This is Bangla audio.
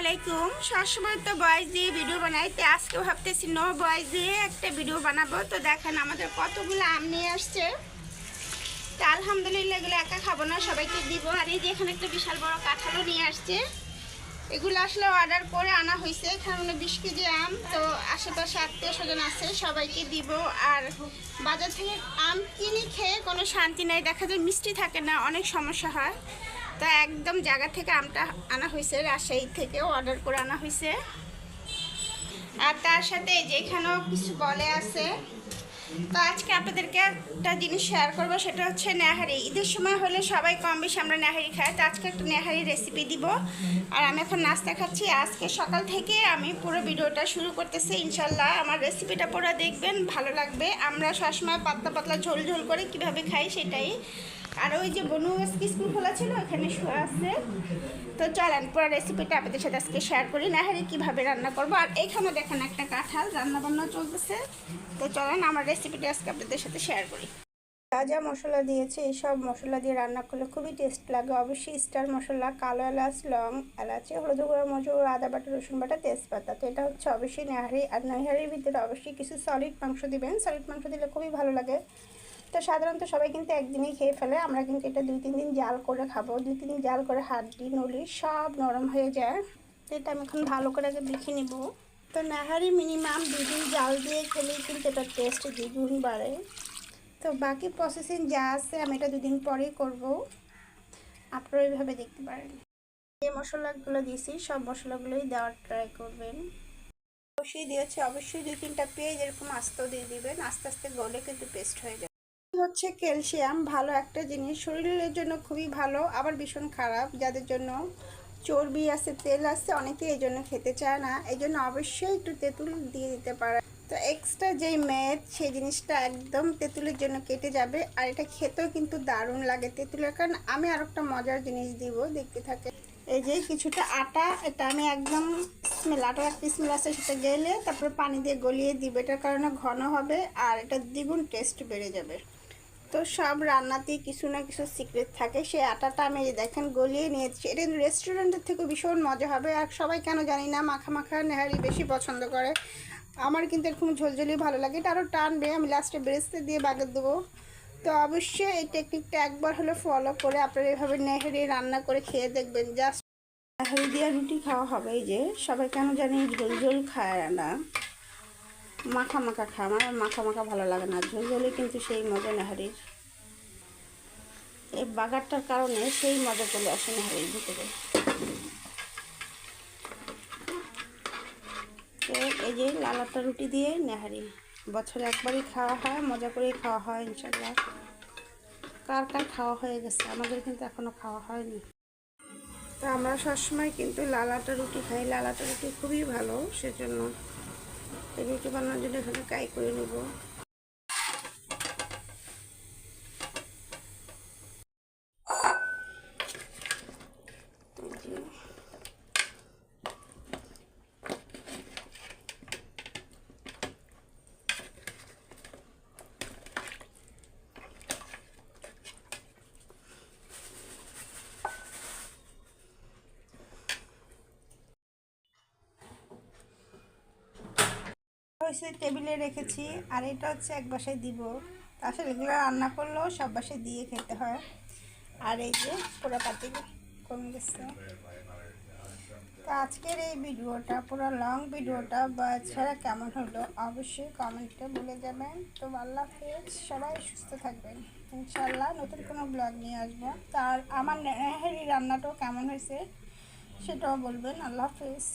আলাইকুম। সবসময় তো বয়েস দিয়ে ভিডিও বানাই, তো আজকেও ভাবতেছি নো বয়েস দিয়ে একটা ভিডিও বানাবো। তো দেখেন আমাদের কতগুলো আম নিয়ে আসছে। তো আলহামদুলিল্লাহ এগুলো একা খাবো না, সবাইকে দিব। আর এই যে এখানে একটা বিশাল বড় কাঁঠালও নিয়ে আসছে। এগুলো আসলে অর্ডার করে আনা হয়েছে। এখানে 20 কেজি আম। তো আশেপাশে আত্মীয় স্বজন আছে, সবাইকে দিব। আর বাজার থেকে আম কিনে খেয়ে কোনো শান্তি নেই, দেখা যায় মিষ্টি থাকে না, অনেক সমস্যা হয়। তো একদম জায়গা থেকে আমটা আনা হয়েছে, রাজশাহী থেকেও অর্ডার করে আনা হয়েছে। আর তার সাথে যেখানেও কিছু বলে আছে। তো আজকে আপনাদেরকে একটা জিনিস শেয়ার করবো, সেটা হচ্ছে নেহারি। ঈদের সময় হলে সবাই কম বেশি আমরা নেহারি খাই। তো আজকে একটা নেহারি রেসিপি দিব। আর আমি এখন নাস্তা খাচ্ছি। আজকে সকাল থেকে আমি পুরো ভিডিওটা শুরু করতেছি। ইনশাল্লাহ আমার রেসিপিটা পুরো দেখবেন, ভালো লাগবে। আমরা সবসময় পাতলা পাতলা ঝোল ঝোল করে কীভাবে খাই সেটাই। আর ওই যে বনু স্কুল খোলা ছিল, ওখানে শোয়া আছে। তো চলেন পুরো রেসিপিটা আপনাদের সাথে আজকে শেয়ার করি, নেহারি কীভাবে রান্না করবো। আর এখানে দেখেন একটা কাঁঠাল রান্না বান্না চলতেছে। তো চলেন আমার রেসিপিটা আজকে আপনাদের সাথে শেয়ার করি। যা যা মশলা দিয়েছে এই সব মশলা দিয়ে রান্না করলে খুবই টেস্ট লাগে। অবশ্যই স্টার মশলা, কালো এলাচ, লং, এলাচি, হলুদ গুঁড়ো, মরিচ গুঁড়ো, আদা বাটা, রসুন বাটা, তেজপাতা। তো এটা হচ্ছে অবশ্যই নেহারি। আর নেহারির ভিতরে অবশ্যই কিছু সলিড মাংস দিবেন। সলিড মাংস দিলে খুবই ভালো লাগে। তো সাধারণত সবাই কিন্তু একদিনই খেয়ে ফেলে, আমরা কিন্তু এটা 2-3 দিন জাল করে খাবো। 2-3 দিন জাল করে হাড্ডি নলি সব নরম হয়ে যায়। তো এটা আমি এখন ভালো করে আগে দেখে নিব। তো নেহারি মিনিমাম 2 দিন জাল দিয়ে খেলেই কিন্তু এটা টেস্ট দ্বিগুণ বাড়ে। তো বাকি প্রসেসিং যা আছে আমি এটা 2 দিন পরেই করব, আপনারা এইভাবে দেখতে পারেন। যে মশলাগুলো দিয়েছি সব মশলাগুলোই দেওয়ার ট্রাই করবেন। অবশ্যই দিয়েছে, অবশ্যই 2-3টা পেঁয়াজ এরকম আস্ত দিয়ে দিবেন, আস্তে আস্তে গলে কিন্তু পেস্ট হয়ে যাবে। হচ্ছে ক্যালসিয়াম, ভালো একটা জিনিস, শরীরের জন্য খুবই ভালো, আবার ভীষণ খারাপ যাদের জন্য চর্বি আছে, তেল আছে, অনেকে এই জন্য খেতে চায় না। এই জন্য অবশ্যই একটু তেঁতুল দিয়ে দিতে পারে। তো এক্সট্রা যেই মেদ সেই জিনিসটা একদম তেঁতুলের জন্য কেটে যাবে। আর এটা খেতেও কিন্তু দারুণ লাগে তেঁতুলের কারণ। আমি আর একটা মজার জিনিস দিব, দেখতে থাকে। এই যে কিছুটা আটা, এটা আমি একদম আটার একটা স্মেল আছে সেটা গেলে তারপরে পানি দিয়ে গলিয়ে দিব। এটার কারণে ঘন হবে আর এটা দ্বিগুণ টেস্ট বেড়ে যাবে। তো সব রান্নাতেই কিছু না কিছু সিক্রেট থাকে। সেই আটাটা আমি দেখেন গলিয়ে নিয়েছি। এটা রেস্টুরেন্টের থেকে ভীষণ মজা হবে। আর সবাই কেন জানি না মাখা মাখা নেহারি বেশি পছন্দ করে। আমার কিন্তু এরকম ঝোলঝোলি ভালো লাগে, এটা আরও টানবে। আমি লাস্টে বেরেস্তা দিয়ে বাগের দেবো। তো অবশ্যই এই টেকনিকটা একবার হলে ফলো করে আপনারা এভাবে নেহারি রান্না করে খেয়ে দেখবেন। জাস্ট নেহারি দিয়ে রুটি খাওয়া হবে। এই যে সবাই কেন জানি ঝোল ঝোল খায় না, মাখা মাখা খায়। আমার মাখা মাখা ভালো লাগে না, ঝোল ঝোলে কিন্তু সেই মজা নেহারির। এই বাগারটার কারণে সেই মজা চলে আসে নেহারির ভিতরে। তো এই যে লালাটা রুটি দিয়ে নেহারি বছরে একবারই খাওয়া হয়, মজা করেই খাওয়া হয় ইনশাল্লাহ। কার কার খাওয়া হয়ে গেছে, আমাদের কিন্তু এখনও খাওয়া হয়নি। তো আমরা সবসময় কিন্তু লালাটা রুটি খাই, লালাটা রুটি খুবই ভালো। সেজন্য এই রুটি বানানোর জন্য এখানে ট্রাই করে নেব। হয়েছে টেবিলে রেখেছি। আর এটা হচ্ছে এক বাসায় দিব। আসলে এগুলো রান্না করলেও সব বাসায় দিয়ে খেতে হয়। আর এই যে পুরো পাতি কমে গেছে। তো আজকের এই ভিডিওটা পুরো লং ভিডিওটা বাচ্চারা কেমন হলো অবশ্যই কমেন্টে বলে যাবেন। তো আল্লাহ হাফেজ, সবাই সুস্থ থাকবেন। ইনশাল্লাহ নতুন কোনো ব্লগ নিয়ে আসবো। তার আমার নেহারি রান্নাটাও কেমন হয়েছে সেটাও বলবেন। আল্লাহ হাফেজ।